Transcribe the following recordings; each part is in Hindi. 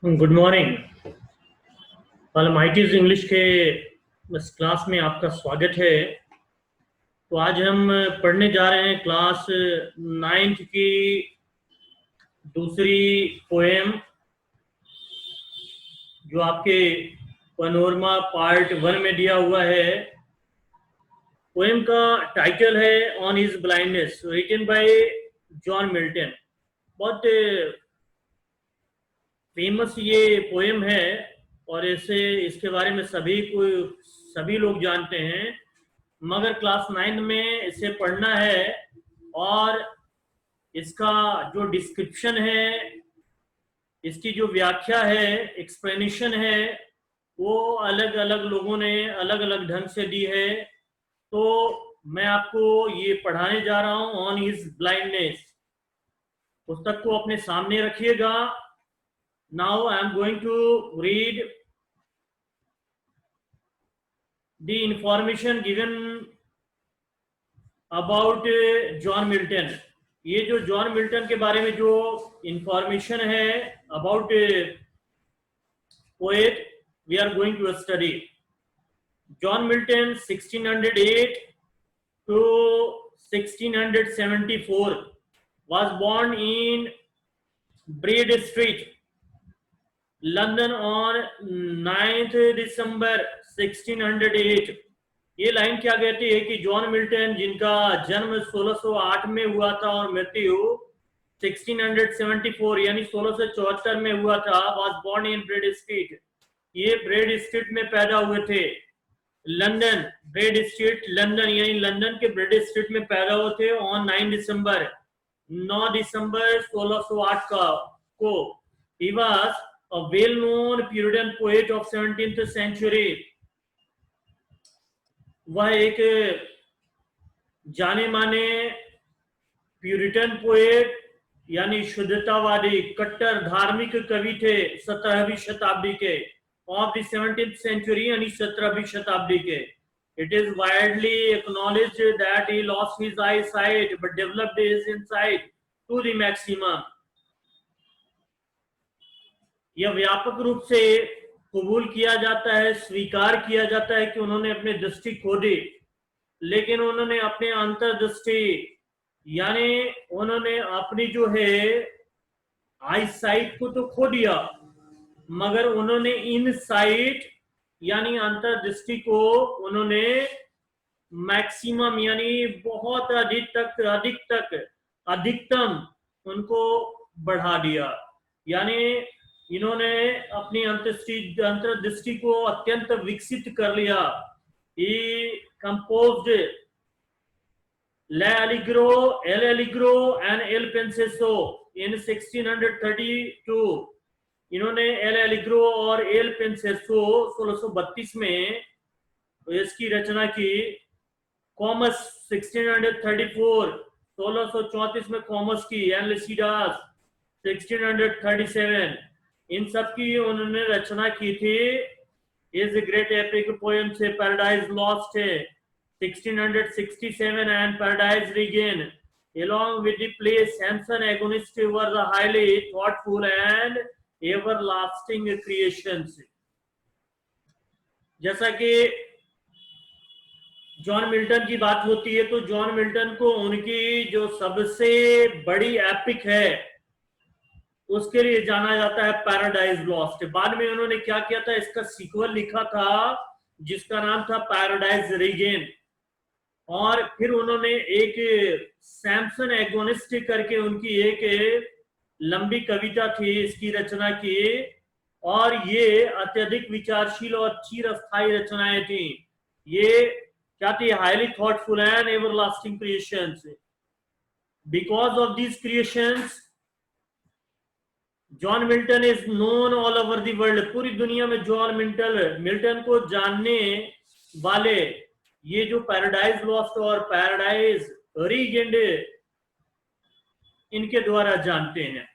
Good morning. माइटीज इंग्लिश के इस क्लास में आपका स्वागत है। तो आज हम पढ़ने जा रहे हैं क्लास नाइन्थ की दूसरी पोएम, जो आपके पनोरमा पार्ट 1 में दिया हुआ है। पोएम का टाइटल है on his blindness, written by John Milton. बहुत फेमस ये पोएम है और इसके बारे में सभी लोग जानते हैं, मगर क्लास 9 में इसे पढ़ना है और इसका जो डिस्क्रिप्शन है, इसकी जो व्याख्या है, एक्सप्लेनेशन है, वो अलग अलग लोगों ने अलग अलग ढंग से दी है। तो मैं आपको ये पढ़ाने जा रहा हूं ऑन हिज ब्लाइंडनेस। पुस्तक को अपने सामने रखिएगा। Now I am going to read the information given about John Milton. ये जो जॉन मिल्टन के बारे में जो इंफॉर्मेशन है about poet, we are going to study. John Milton 1608 to 1674 was born in Bread Street, London on 9th December 1608। ये लाइन क्या कहती है कि जॉन मिल्टन, जिनका जन्म 1608 में हुआ था और मृत्यु 1674 यानी 1674 में हुआ था, was born in bread street. ये ब्रेड स्ट्रीट में पैदा हुए थे। लंदन, ब्रेड स्ट्रीट लंदन यानी लंदन के ब्रेड स्ट्रीट में पैदा हुए थे ऑन 9 दिसंबर 1608 को। He was a well-known Puritan poet of 17th century। वह एक जाने माने प्यूरिटन पोएट यानी शुद्धतावादी कट्टर धार्मिक कवि थे 17वीं शताब्दी के, ऑफ द 17th century यानी 17वीं शताब्दी के। It is widely acknowledged that he lost his eyesight but developed his insight to the maximum। यह व्यापक रूप से कबूल किया जाता है, स्वीकार किया जाता है कि उन्होंने अपनी दृष्टि खो दी, लेकिन उन्होंने अपने अंतर्दृष्टि यानी उन्होंने अपनी जो है आई साइट को तो खो दिया, मगर उन्होंने इन साइट यानी अंतर्दृष्टि को उन्होंने मैक्सिमम यानी बहुत अधिकतम उनको बढ़ा दिया। यानी इन्होंने अपनी अंतर्दृष्टि को अत्यंत विकसित कर लिया। He composed El Allegro and El Penseso in 1632। इन्होंने एल एलिग्रो और एल पेंसेसो 1632 में इसकी रचना की। कॉमस 1634 में कॉमस की, एंड लिसिडास 1637, इन सब की उन्होंने रचना की थी। इज ग्रेट एपिक पोएम से पैराडाइज लॉस्ट है 1667 and paradise regain along with the play Samson Agonist were the highly thoughtful and everlasting creations। जैसा कि जॉन मिल्टन की बात होती है तो जॉन मिल्टन को उनकी जो सबसे बड़ी एपिक है उसके लिए जाना जाता है, पैराडाइज लॉस्ट। बाद में उन्होंने क्या किया था, इसका सीक्वल लिखा था जिसका नाम था पैराडाइज रीगेन। और फिर उन्होंने एक सैमसन एगोनिस्ट करके उनकी एक लंबी कविता थी, इसकी रचना की, और ये अत्यधिक विचारशील और चिरस्थायी रचनाएं थी। ये क्या थी, highly thoughtful and everlasting creations. Because of these creations John Milton is known all over the world. पूरी दुनिया में जॉन मिल्टन को जानने वाले ये जो पैराडाइज लॉस्ट और पैराडाइज रीगेन्ड इनके द्वारा जानते हैं।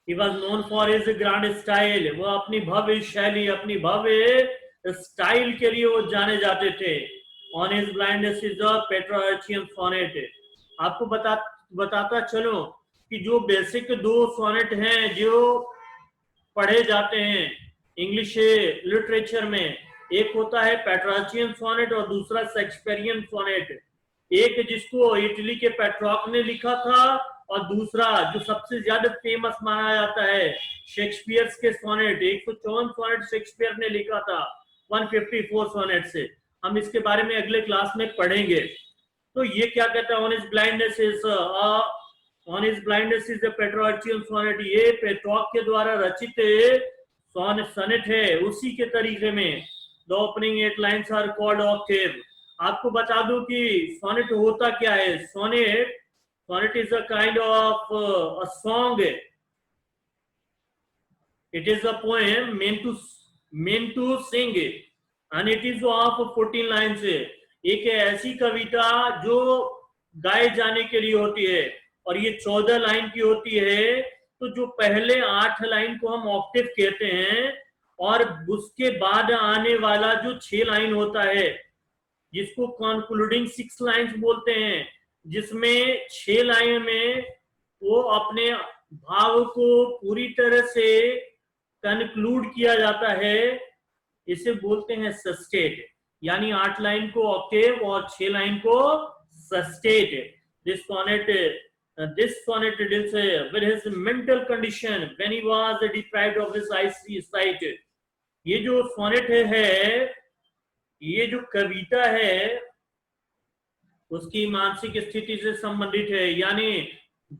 He was known for his grand style। वो अपनी भव्य शैली, अपनी भव्य स्टाइल के लिए वो जाने जाते थे। On his blindness is a Petrarchian sonnet। आपको बताता चलो कि जो बेसिक दो सोनेट हैं जो पढ़े जाते हैं इंग्लिश लिटरेचर में। एक होता है पेट्रार्चियन सोनेट और दूसरा शेक्सपियरियन सोनेट। एक जिसको इटली के पेट्रॉक ने लिखा था और दूसरा जो सबसे ज्यादा फेमस माना जाता है शेक्सपियर के सोनेट। 154 सोनेट शेक्सपियर ने लिखा था 154 सोनेट से। हम इसके बारे में अगले क्लास में पढ़ेंगे। तो ये क्या कहता है, on his blindness is the Petrarchan sonnet. ये पेट्रॉक के द्वारा रचित सोनेट है। उसी के तरीके में the opening 8 lines are called octave. आपको बता दूं कि सोनेट होता क्या है। Sonnet is a kind of a song. It is a poem meant to sing and it is of 14 lines. एक ऐसी कविता जो गाए जाने के लिए होती है और ये 14 लाइन की होती है। तो जो पहले 8 लाइन को हम ऑक्टेव कहते हैं और उसके बाद आने वाला जो 6 लाइन होता है जिसको कंक्लूडिंग 6 लाइन्स बोलते हैं, जिसमें 6 लाइन में वो अपने भाव को पूरी तरह से कंक्लूड किया जाता है, इसे बोलते हैं सस्टेट। यानी 8 लाइन को ऑक्टेव और 6 लाइन को sestet. This sonnet deals with his mental condition when he was deprived of his sight। ये जो सोनेट है, ये जो कविता है उसकी मानसिक स्थिति से संबंधित है। यानी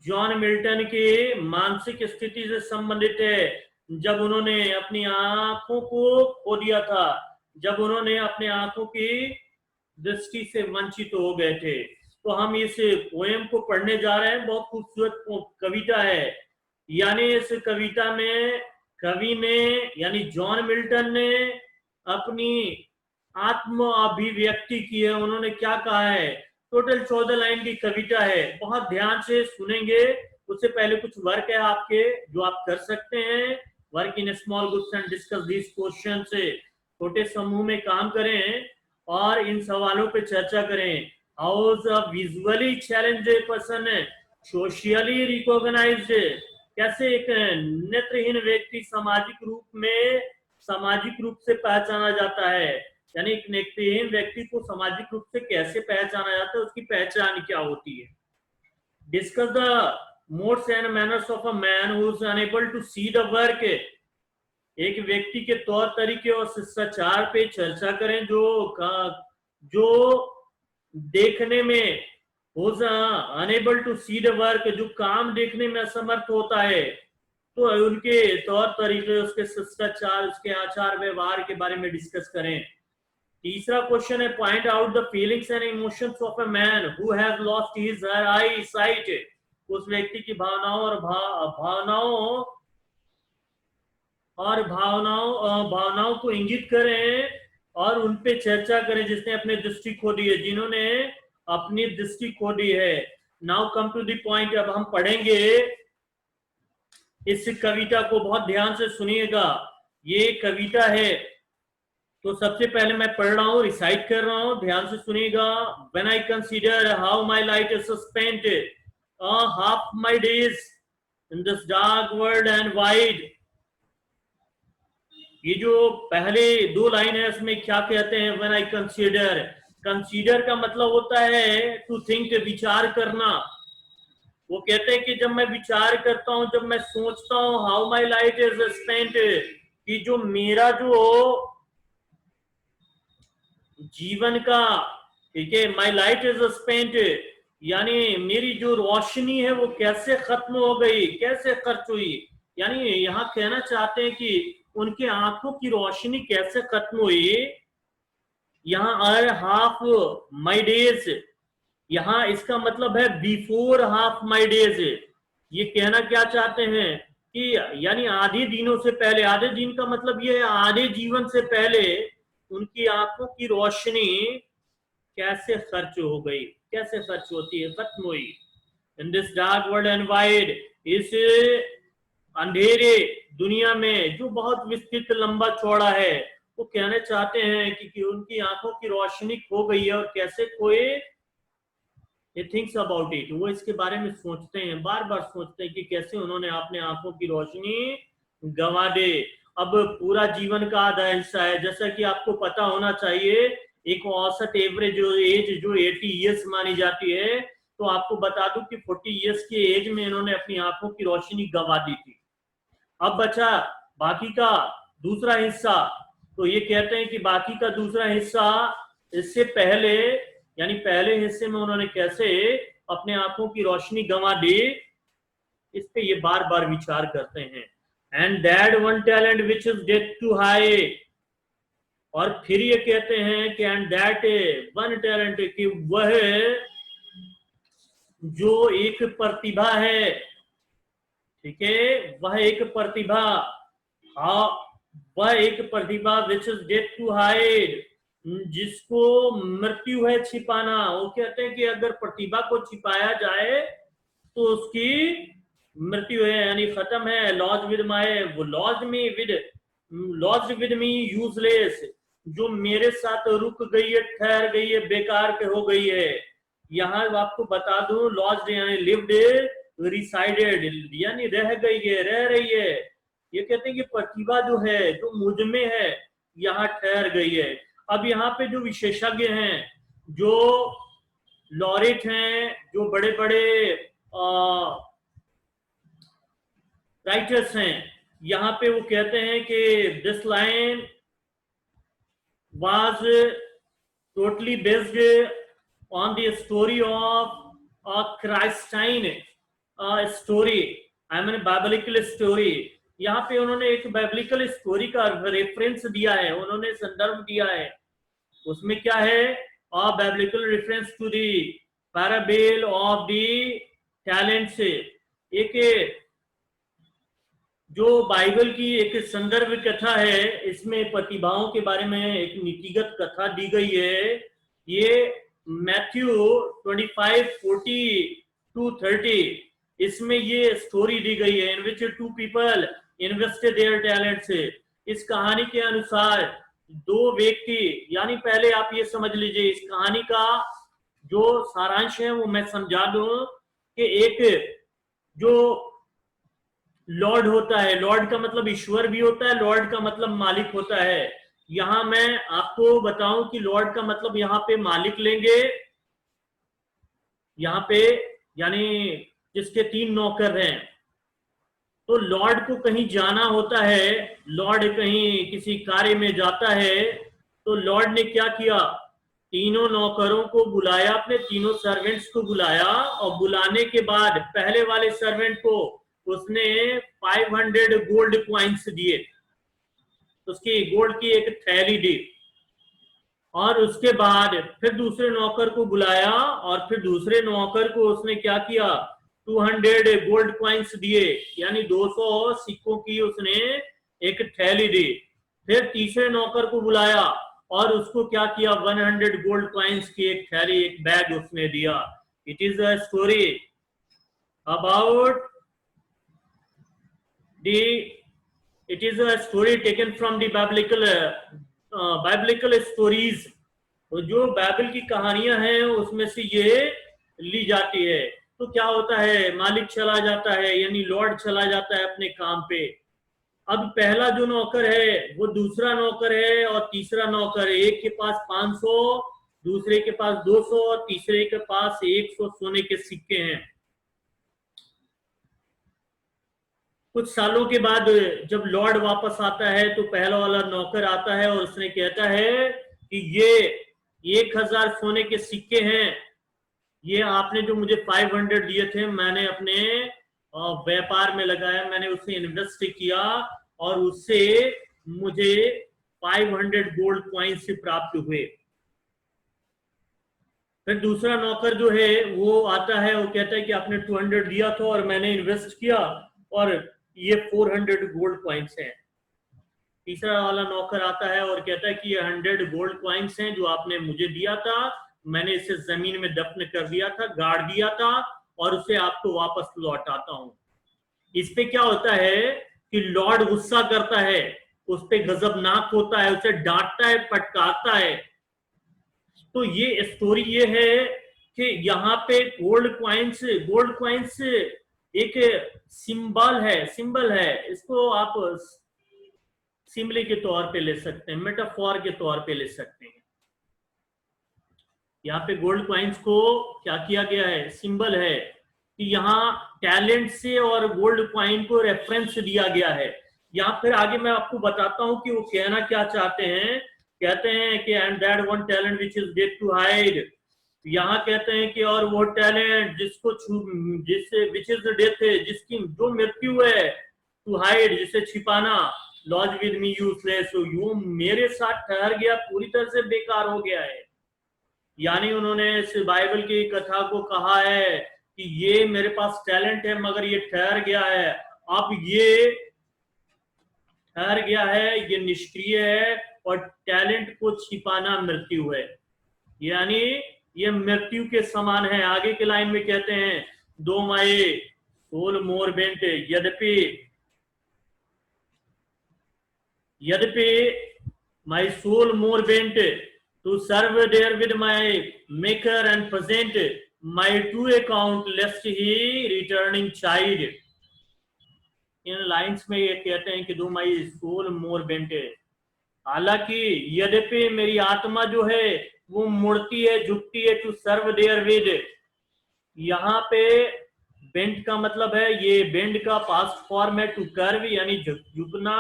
जॉन मिल्टन के मानसिक स्थिति से संबंधित है। जब उन्होंने अपनी आंखों को खो दिया था, जब उन्होंने अपने आंखों की दृष्टि से वंचित हो गए थे। तो हम इस पोएम को पढ़ने जा रहे हैं। बहुत खूबसूरत कविता है। यानी इस कविता में कवि ने यानी जॉन मिल्टन ने अपनी आत्म अभिव्यक्ति की है। उन्होंने क्या कहा है, टोटल 14 लाइन की कविता है। बहुत ध्यान से सुनेंगे। उससे पहले कुछ वर्क है आपके जो आप कर सकते हैं। Work in small groups and discuss this question से। छोटे समूह में काम करें और इन सवालों पे चर्चा करें। How a visually challenged person socially recognised. कैसे एक नेत्रहीन व्यक्ति सामाजिक रूप से पहचाना जाता है। यानी एक नेत्रहीन व्यक्ति को सामाजिक रूप से कैसे पहचाना जाता है, उसकी पहचान क्या होती है। Discuss the modes and manners of a man who is unable to see the work. एक व्यक्ति के तौर तरीके और शिष्टाचार पे चर्चा करें जो देखने में unable to see the work, जो काम देखने में असमर्थ होता है। तो उनके तौर तरीके, उसके शिष्टाचार, उसके आचार व्यवहार के बारे में डिस्कस करें। तीसरा क्वेश्चन है point out the feelings and emotions of a man who has lost his I site. उस व्यक्ति की भावनाओं को इंगित करें और उन पे चर्चा करें जिसने अपनी दृष्टि खो दी है, जिन्होंने अपनी दृष्टि खो दी है। Now come to the point. अब हम पढ़ेंगे इस कविता को। बहुत ध्यान से सुनिएगा। ये कविता है। तो सबसे पहले मैं पढ़ रहा हूँ, रिसाइट कर रहा हूँ, ध्यान से सुनिएगा। When I consider how my light is spent half my days in this dark world and wide। ये जो पहले 2 लाइन है इसमें क्या कहते हैं, When I consider का मतलब होता है to think, विचार करना। वो कहते हैं कि जब मैं विचार करता हूँ, जब मैं सोचता हूँ how my light is spent, कि जो मेरा जो जीवन का, ठीक है, माई लाइट इज स्पेंट, यानी मेरी जो रोशनी है वो कैसे खत्म हो गई, कैसे खर्च हुई। यानी यहाँ कहना चाहते हैं कि उनके आंखों की रोशनी कैसे खत्म हुई। यहाँ आर हाफ माई डेज, यहाँ इसका मतलब है बिफोर हाफ माई डेज। ये कहना क्या चाहते हैं कि यानी आधे दिनों से पहले। आधे दिन का मतलब ये है आधे जीवन से पहले उनकी आंखों की रोशनी कैसे खर्च हो गई, कैसे खर्च होती है, खत्म हुई। In this dark world and wide, इस अंधेरे दुनिया में जो बहुत विस्तृत लंबा चौड़ा है, वो कहना चाहते हैं कि उनकी आंखों की रोशनी खो गई है। और कैसे खोए, ये थिंक्स अबाउट इट, वो इसके बारे में सोचते हैं, बार बार सोचते हैं कि कैसे उन्होंने अपने आंखों की रोशनी गंवा दे। अब पूरा जीवन का आधा हिस्सा है, जैसा कि आपको पता होना चाहिए, एक औसत एवरेज जो एज जो 80 ईयर्स मानी जाती है, तो आपको बता दूं कि 40 ईयर्स के एज में इन्होंने अपनी आंखों की रोशनी गंवा दी थी। अब बचा बाकी का दूसरा हिस्सा। तो ये कहते हैं कि बाकी का दूसरा हिस्सा इससे पहले, यानी पहले हिस्से में उन्होंने कैसे अपने आंखों की रोशनी गंवा दी, इस पे ये बार बार विचार करते हैं। And that one talent which is death to hide, और फिर ये कहते हैं कि एंड दैट वन टैलेंट, कि वह जो एक प्रतिभा है, ठीक है, वह एक प्रतिभा, हाँ, वह एक प्रतिभा which is death to hide, जिसको मृत्यु है छिपाना। वो कहते हैं कि अगर प्रतिभा को छिपाया जाए तो उसकी मृत्यु है, यानी खत्म है। लॉज विद माई, वो लॉज विद मी यूजलेस, जो मेरे साथ रुक गई है, ठहर गई है, बेकार के हो गई है। यहाँ आपको बता दूं, लॉज यानी लिव्ड, रिसाइडेड यानी रह गई है, रह रही है। ये कहते हैं कि प्रतिभा जो है, जो मुझ में है, यहाँ ठहर गई है। अब यहाँ पे जो विशेषज्ञ हैं, जो लॉरेट हैं, जो बड़े बड़े राइटर्स हैं, यहाँ पे वो कहते हैं कि this line was totally based on the story of a Christine story, I mean biblical story। यहाँ पे उन्होंने एक बाइबलिकल स्टोरी का रेफरेंस दिया है, उन्होंने संदर्भ दिया है। उसमें क्या है? a biblical reference to the parable of the talents, एक जो बाइबल की एक संदर्भ कथा है, इसमें प्रतिभाओं के बारे में एक नीतिगत कथा दी गई है। ये मैथ्यू 25:40-30, इसमें ये स्टोरी दी गई है, in which two people invested their talents. इस कहानी के अनुसार दो व्यक्ति, यानी पहले आप ये समझ लीजिए, इस कहानी का जो सारांश है वो मैं समझा दूं कि एक जो लॉर्ड होता है, लॉर्ड का मतलब ईश्वर भी होता है, लॉर्ड का मतलब मालिक होता है। यहां मैं आपको बताऊं कि लॉर्ड का मतलब यहाँ पे मालिक लेंगे, यहाँ पे यानी जिसके 3 नौकर हैं। तो लॉर्ड को कहीं जाना होता है, लॉर्ड कहीं किसी कार्य में जाता है, तो लॉर्ड ने क्या किया, तीनों नौकरों को बुलाया, अपने तीनों सर्वेंट्स को बुलाया, और बुलाने के बाद पहले वाले सर्वेंट को उसने 500 गोल्ड क्वाइंस दिए, उसकी गोल्ड की एक थैली दी, और उसके बाद फिर दूसरे नौकर को बुलाया, और फिर दूसरे नौकर को उसने क्या किया, 200 गोल्ड क्वाइंस दिए, यानी 200 सिक्कों की उसने एक थैली दी। फिर तीसरे नौकर को बुलाया और उसको क्या किया, 100 गोल्ड क्वाइंस की एक थैली, एक बैग उसने दिया। It is a story about it is a story taken from the biblical stories। तो जो बाइबल की कहानियां हैं उसमें से ये ली जाती है। तो क्या होता है, मालिक चला जाता है, यानी लॉर्ड चला जाता है अपने काम पे। अब पहला जो नौकर है वो दूसरा नौकर है, और तीसरा नौकर है, एक के पास 500, दूसरे के पास 200, और तीसरे के पास 100 सोने के सिक्के हैं। कुछ सालों के बाद जब लॉर्ड वापस आता है तो पहला वाला नौकर आता है और उसने कहता है कि ये 1000 सोने के सिक्के हैं, ये आपने जो मुझे 500 दिए थे, मैंने अपने व्यापार में लगाया, मैंने उसे इन्वेस्ट किया, और उससे मुझे 500 गोल्ड क्वाइंस प्राप्त हुए। फिर दूसरा नौकर जो है वो आता है, वो कहता है कि आपने 200 दिया था और मैंने इन्वेस्ट किया, और ये 400 गोल्ड क्वाइंस हैं। तीसरा वाला नौकर आता है और कहता है कि ये 100 गोल्ड क्वाइंस हैं जो आपने मुझे दिया था, मैंने इसे जमीन में दफन कर दिया था, गाड़ दिया था, और उसे आपको वापस लौटाता हूं। इस पे क्या होता है कि लॉर्ड गुस्सा करता है, उस पे गजबनाक होता है, उसे डांटता है, फटकारता है। तो ये स्टोरी ये है कि यहाँ पे गोल्ड क्वाइंस एक सिंबल है, इसको आप सिमली के तौर पे ले सकते हैं, मेटाफॉर के तौर पे ले सकते हैं। यहाँ पे गोल्ड कॉइन्स को क्या किया गया है, सिंबल है कि यहाँ टैलेंट से और गोल्ड कॉइन को रेफरेंस दिया गया है। यहाँ फिर आगे मैं आपको बताता हूँ कि वो कहना क्या चाहते हैं। कहते हैं कि and that one talent which is dead to hide, यहाँ कहते हैं कि और वो टैलेंट जिसको जिससे विच इज डेथ है, जिसकी जो मृत्यु है, टू हाइड जिसे छिपाना, lodge with me useless, you मेरे साथ ठहर गया, पूरी तरह से बेकार हो गया है। यानी उन्होंने इस बाइबल की कथा को कहा है कि ये मेरे पास टैलेंट है मगर ये ठहर गया है, अब ये ठहर गया है, ये निष्क्रिय है, और टैलेंट को छिपाना मृत्यु है, यानी ये मृत्यु के समान है। आगे के लाइन में कहते हैं दो माए सोल मोर बेंट, यद्यपि my soul more bent to serve there with my maker and present my true account lest he returning child। In lines में ये कहते हैं कि do my soul more bent, हालांकि यद्यपि मेरी आत्मा जो है वो मुड़ती है, झुकती है, to serve there with, यहाँ पे बेंट का मतलब है, ये बेंड का पास्ट फॉर्म है, टू कर्व यानी झुकना,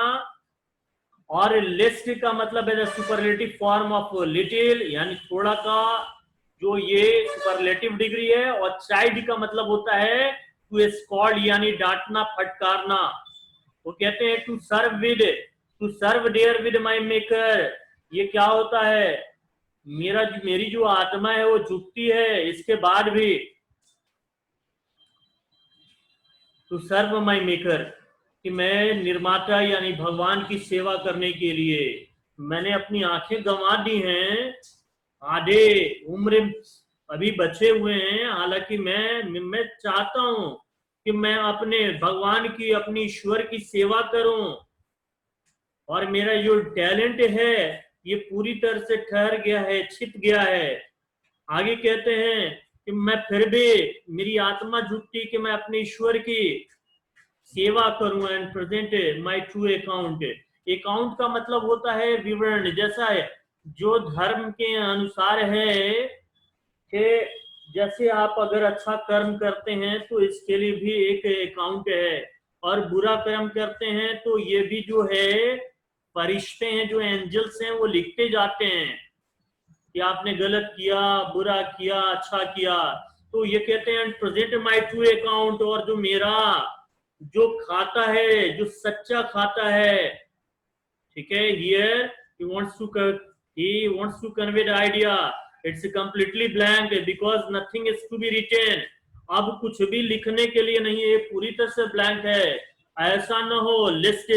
और लिस्ट का मतलब है सुपरलेटिव फॉर्म ऑफ लिटिल यानी थोड़ा का, जो ये सुपरलेटिव डिग्री है, और चाइल्ड का मतलब होता है टू स्कॉल्ड यानी डांटना, फटकारना। वो कहते हैं to serve with, to serve there with my maker, ये क्या होता है, मेरी जो आत्मा है वो झुकती है, इसके बाद भी टू सर्व माय मेकर, कि मैं निर्माता यानी भगवान की सेवा करने के लिए मैंने अपनी आंखें गंवा दी हैं, आधे उम्र अभी बचे हुए हैं, हालांकि मैं चाहता हूं कि मैं अपने भगवान की, अपनी ईश्वर की सेवा करूं, और मेरा जो टैलेंट है ये पूरी तरह से ठहर गया है, छिप गया है। आगे कहते हैं कि मैं फिर भी, मेरी आत्मा झुकती कि मैं अपने ईश्वर की सेवा करूं, and present my true account. Account का मतलब होता है विवरण, जैसा है जो धर्म के अनुसार है कि जैसे आप अगर अच्छा कर्म करते हैं तो इसके लिए भी एक अकाउंट है, और बुरा कर्म करते हैं तो ये भी जो है फरिश्ते हैं, जो एंजल्स हैं, वो लिखते जाते हैं कि आपने गलत किया, बुरा किया, अच्छा किया। तो ये कहते हैं प्रेजेंट माय ट्रू अकाउंट, और जो मेरा जो खाता है, जो सच्चा खाता है, ठीक है, here he wants to convey the idea it's completely blank because nothing is to be written। अब कुछ भी लिखने के लिए नहीं है, पूरी तरह से ब्लैंक है। ऐसा ना हो लिस्ट,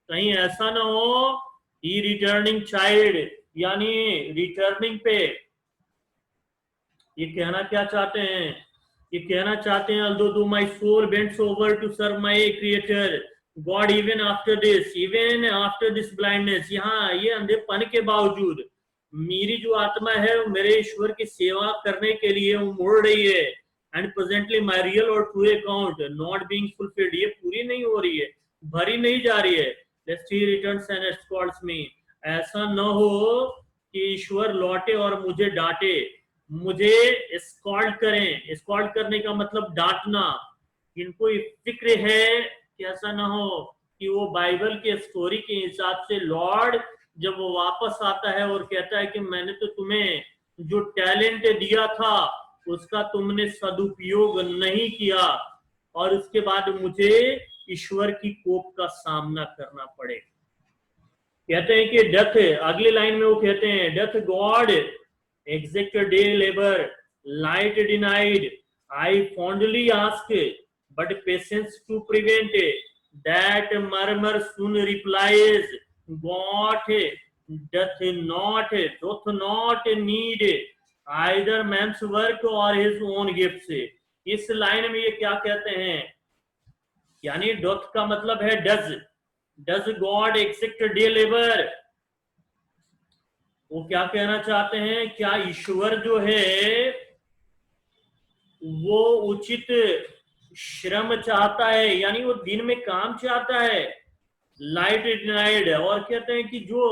कहीं ऐसा ना हो ही रिटर्निंग चाइल्ड, यानी रिटर्निंग पे ये कहना क्या चाहते हैं, ये कहना चाहते हैं although my soul bends over to serve my creator God even after this blindness, यहाँ ये अंधेपन के बावजूद मेरी जो आत्मा है वो मेरे ईश्वर की सेवा करने के लिए वो मुड़ रही है, and presently my real or true account not being fulfilled, ये पूरी नहीं हो रही है, भरी नहीं जा रही है, lest he returns and scolds me, ऐसा न हो कि ईश्वर लौटे और मुझे डांटे, मुझे स्कॉल्ड करें। स्कॉल्ड करने का मतलब डांटना। इनको फिक्र है कि ऐसा ना हो कि वो बाइबल के स्टोरी के हिसाब से लॉर्ड जब वो वापस आता है और कहता है कि मैंने तो तुम्हें जो टैलेंट दिया था उसका तुमने सदुपयोग नहीं किया, और उसके बाद मुझे ईश्वर की कोप का सामना करना पड़े। कहते हैं कि डेथ, अगली लाइन में वो कहते हैं death God exact day labor, light denied, I fondly ask, but patience to prevent, that murmur soon replies, God doth not need either man's work or his own gifts। इस लाइन में ये क्या कहते हैं, यानी डोथ का मतलब है does God accept day labour, वो क्या कहना चाहते हैं, क्या ईश्वर जो है वो उचित श्रम चाहता है, यानी वो दिन में काम चाहता है। लाइट डिनाइड, और कहते हैं कि जो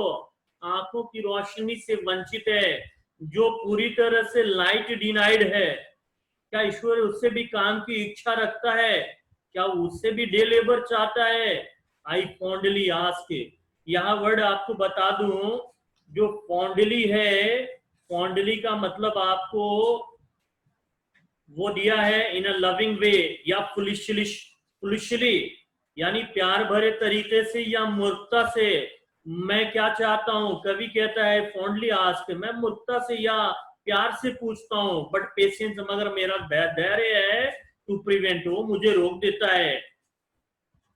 आंखों की रोशनी से वंचित है, जो पूरी तरह से लाइट डिनाइड है, क्या ईश्वर उससे भी काम की इच्छा रखता है? क्या उससे भी डे लेबर चाहता है? आई फॉन्डली आस्क, यहाँ वर्ड आपको बता दूं, जो फॉन्डली है, फॉन्डली का मतलब आपको वो दिया है इन अ लविंग वे या फुलिशली, यानी प्यार भरे तरीके से या मूर्खता से। मैं क्या चाहता हूं, कवि कहता है फॉन्डली आस्क, मैं मूर्खता से या प्यार से पूछता हूं, बट पेशेंस, मगर मेरा धैर्य है टू प्रिवेंट, वो मुझे रोक देता है।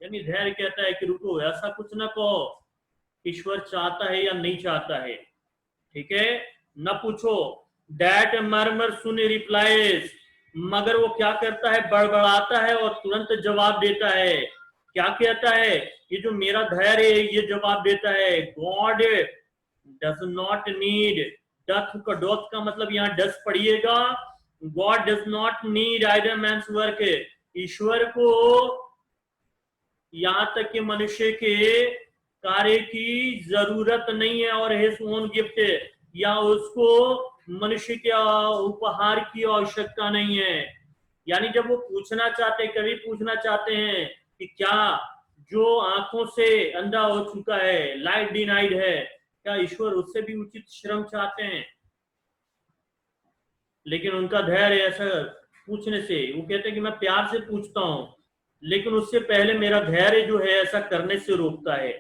यानी धैर्य कहता है कि रुको, ऐसा कुछ ना कहो, ईश्वर चाहता है या नहीं चाहता है, ठीक है, न पूछो। दैट मर्मर सुन रिप्लाइज, मगर वो क्या करता है, बड़बड़ाता है और तुरंत जवाब देता है। क्या कहता है, ये जो मेरा धैर्य है ये जवाब देता है, God does not need, doth का डॉथ का मतलब यहाँ डस पढ़िएगा, God does not need either man's work, ईश्वर को यहां तक कि मनुष्य के कार्य की जरूरत नहीं है, और हिज ओन गिफ्ट, या उसको मनुष्य के उपहार की आवश्यकता नहीं है। यानी जब वो पूछना चाहते, कभी पूछना चाहते हैं कि क्या जो आंखों से अंधा हो चुका है, लाइट डिनाइड है, क्या ईश्वर उससे भी उचित श्रम चाहते हैं? लेकिन उनका धैर्य ऐसा पूछने से, वो कहते हैं कि मैं प्यार से पूछता हूं, लेकिन उससे पहले मेरा धैर्य जो है ऐसा करने से रोकता है,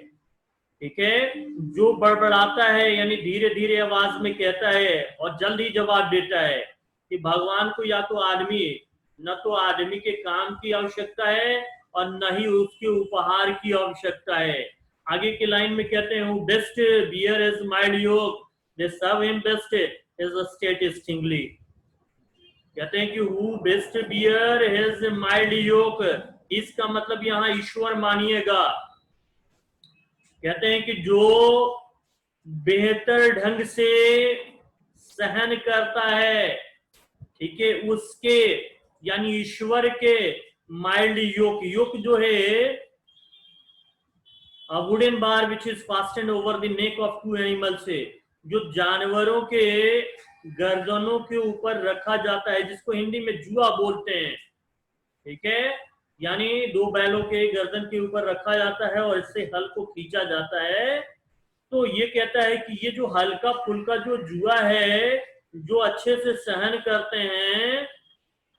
ठीक है। जो बड़बड़ाता है, यानी धीरे धीरे आवाज में कहता है और जल्दी जवाब देता है कि भगवान को या तो आदमी, न तो आदमी के काम की आवश्यकता है और न ही उसके उपहार की आवश्यकता है। आगे की लाइन में कहते हैं, best bear is mild yoke, they serve him best is a state kingly. कहते हैं कि who best bear his mild yoke, इसका मतलब यहाँ ईश्वर मानिएगा। कहते हैं कि जो बेहतर ढंग से सहन करता है, ठीक है, उसके, यानी ईश्वर के माइल्ड योक, योक जो है wooden bar which is fastened over the neck of two animals, से जो जानवरों के गर्दनों के ऊपर रखा जाता है, जिसको हिंदी में जुआ बोलते हैं, ठीक है, यानी दो बैलों के गर्दन के ऊपर रखा जाता है और इससे हल को खींचा जाता है। तो ये कहता है कि ये जो हल्का फुल्का जो जुआ है, जो अच्छे से सहन करते हैं,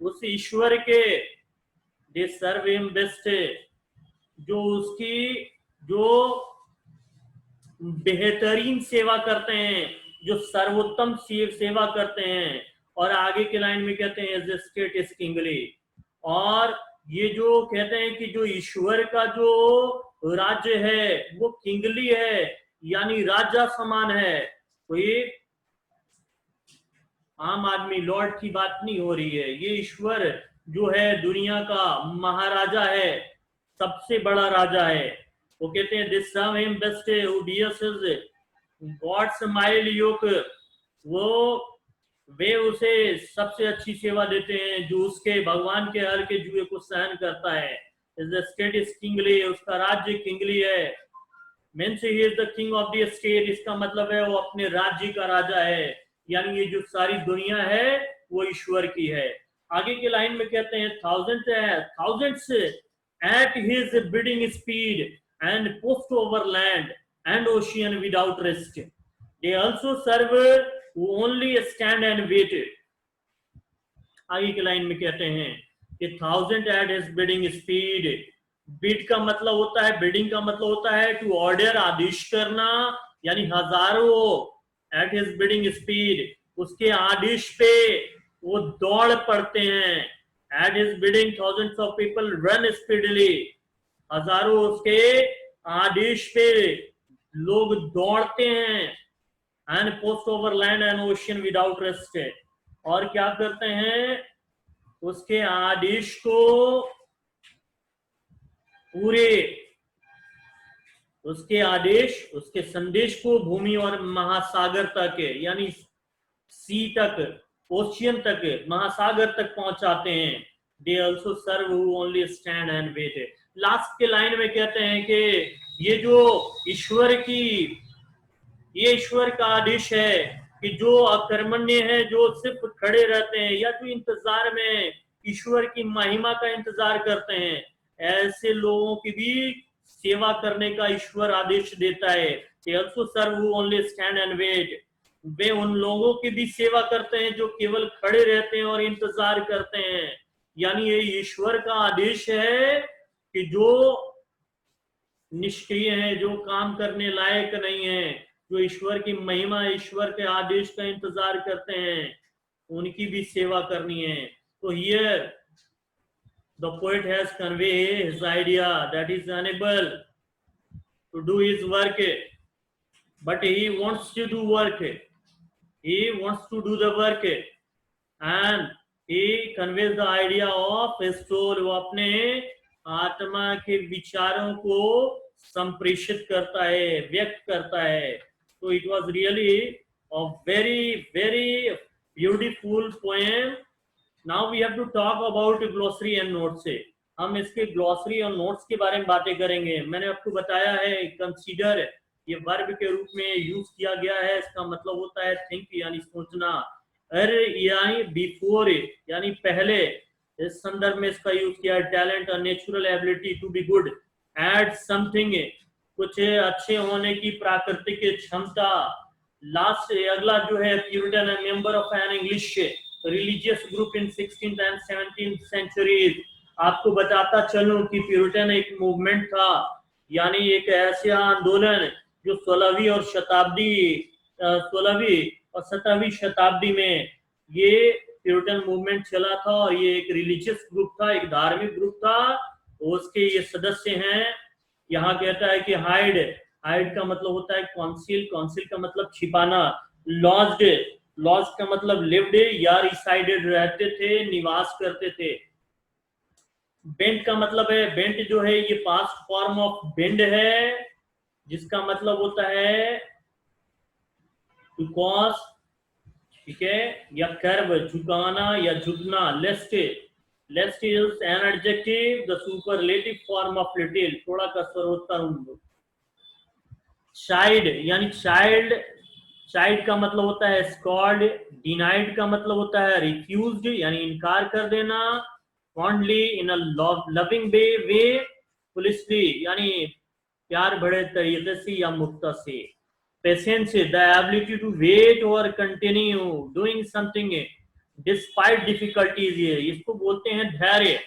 उस ईश्वर के दे सर्व हिम बेस्ट, जो उसकी जो बेहतरीन सेवा करते हैं, जो सर्वोत्तम सेवा करते हैं। और आगे के लाइन में कहते हैं एज स्टेट इज किंगली, और ये जो कहते हैं कि जो ईश्वर का जो राज्य है वो किंगली है, यानी राजा समान है। कोई आम आदमी लॉर्ड की बात नहीं हो रही है, ये ईश्वर जो है दुनिया का महाराजा है, सबसे बड़ा राजा है। वो कहते हैं this some him best who bears his God's mild yoke, वो वे उसे सबसे अच्छी सेवा देते हैं जो उसके भगवान के हर के जुए को सहन करता है। Is the state is kingly, उसका राज्य किंगली है। Means he is the king of the state, इसका मतलब है वो अपने राज्य का राजा है, यानी ये जो सारी दुनिया है वो ईश्वर की है। आगे की लाइन में कहते हैं thousands at his bidding speed and post over land and ocean without rest, they also serve who only stand and wait। आगे की लाइन में कहते हैं कि 1000 at his bidding speed, bid का मतलब होता है, बिडिंग का मतलब होता है टू ऑर्डर, आदेश करना, यानी हजारों एट हिज बिडिंग स्पीड, उसके आदेश पे वो दौड़ पड़ते हैं। At his bidding thousands of people run speedily, हजारों उसके आदेश पे लोग दौड़ते हैं। And post over land and ocean without rest, और क्या करते हैं, उसके आदेश को पूरे, उसके आदेश, उसके संदेश को भूमि और महासागर तक, यानी सी तक, ओशियन तक, महासागर तक पहुंचाते हैं। they also serve who only stand and wait. Last के लाइन में कहते हैं कि ये जो ईश्वर की, ये ईश्वर का आदेश है कि जो अकर्मण्य है, जो सिर्फ खड़े रहते हैं या जो इंतजार में ईश्वर की महिमा का इंतजार करते हैं, ऐसे लोगों की भी सेवा करने का ईश्वर आदेश देता है। They also serve who only stand and wait. वे उन लोगों की भी सेवा करते हैं जो केवल खड़े रहते हैं और इंतजार करते हैं। यानी ये ईश्वर का आदेश है कि जो निष्क्रिय है, जो काम करने लायक नहीं है, जो ईश्वर की महिमा, ईश्वर के आदेश का इंतजार करते हैं, उनकी भी सेवा करनी है। तो here the poet has conveyed his idea that he is unable to do his work, but he wants to do work. He wants to do the work, and he conveys the idea of his soul. वो अपने आत्मा के विचारों को संप्रेषित करता है, व्यक्त करता है। तो it was really a very very beautiful poem. Now we have to talk about glossary and notes. हम इसके ग्लॉसरी और नोट्स के बारे में बातें करेंगे। मैंने आपको बताया है कंसीडर ये वर्ब के रूप में यूज किया गया है। इसका मतलब होता है थिंक यानी सोचना, यानी बिफोर यानी पहले। इस संदर्भ में इसका यूज किया है टैलेंट और natural ability to be good at something, कुछ अच्छे होने की प्राकृतिक क्षमता। लास्ट अगला जो है Puritan, member of an English religious group in 16th and 17th centuries। आपको बताता चलूं कि प्यूरिटन एक मूवमेंट था, यानी एक ऐसा आंदोलन जो 16वीं और 17वीं शताब्दी में ये प्यूरिटन मूवमेंट चला था। और ये एक रिलीजियस ग्रुप था, एक धार्मिक ग्रुप था। उसके ये सदस्य हैं, यहाँ कहता है कि हाइड, हाइड का मतलब होता है कॉन्सिल, कॉन्सिल का मतलब छिपाना। लॉज्ड, लॉज का मतलब लिव्ड या रिसाइडेड, रहते थे, निवास करते थे। बेंट का मतलब है, बेंट जो है ये पास्ट फॉर्म ऑफ बेंड है, जिसका मतलब होता है टू कॉज, ठीक है, या कर्व, झुकाना या झुकना। Least, least is an adjective the superlative form of little, थोड़ा कसरोत्तर। चाइल्ड यानी चाइल्ड, चाइल्ड का मतलब होता है स्कॉल्ड। डिनाइड का मतलब होता है रिफ्यूज्ड यानी इनकार कर देना। फॉन्डली इन अ लविंग वे, पुलिसली यानी प्यार भरे तरीके से या मुक्ता से। Patience, the ability to wait और continue doing something despite difficulties, इसको बोलते हैं धैर्य,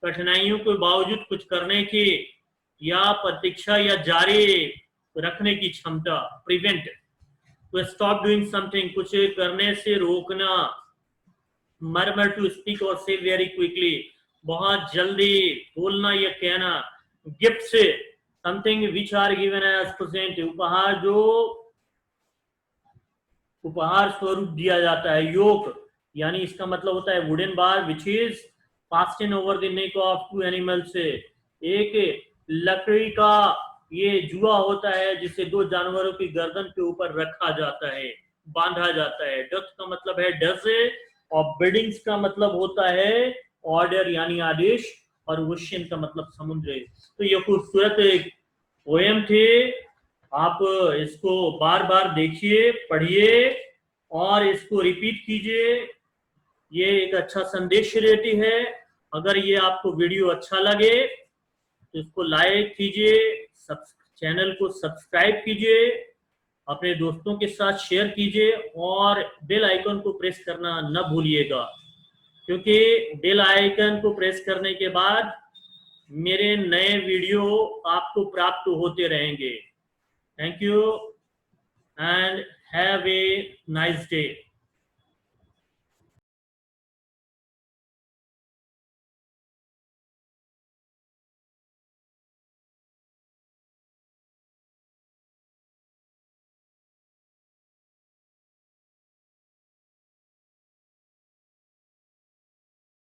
कठिनाइयों के बावजूद कुछ करने की या प्रतीक्षा या जारी रखने की क्षमता। Prevent, to stop doing something, कुछ करने से रोकना। मर्मर, टू स्पीक और से वेरी क्विकली, बहुत जल्दी बोलना या कहना। Gifts, something which are given as present, उपहार जो उपहार स्वरूप दिया जाता है। योक यानी इसका मतलब होता है wooden bar which is fasten over the neck of two animals, एक लकड़ी का ये जुआ होता है जिसे दो जानवरों की गर्दन के ऊपर रखा जाता है, बांधा जाता है। डथ का मतलब है डज, और बिडिंग्स का मतलब होता है ऑर्डर यानी आदेश, और ओशियन का मतलब समुद्र। तो ये खूबसूरत एक पोएम थे, आप इसको बार बार देखिए, पढ़िए और इसको रिपीट कीजिए। ये एक अच्छा संदेश देती है। अगर ये आपको वीडियो अच्छा लगे तो इसको लाइक कीजिए, चैनल को सब्सक्राइब कीजिए, अपने दोस्तों के साथ शेयर कीजिए और बेल आइकन को प्रेस करना न भूलिएगा, क्योंकि बेल आइकन को प्रेस करने के बाद मेरे नए वीडियो आपको प्राप्त होते रहेंगे। Thank you and have a nice day.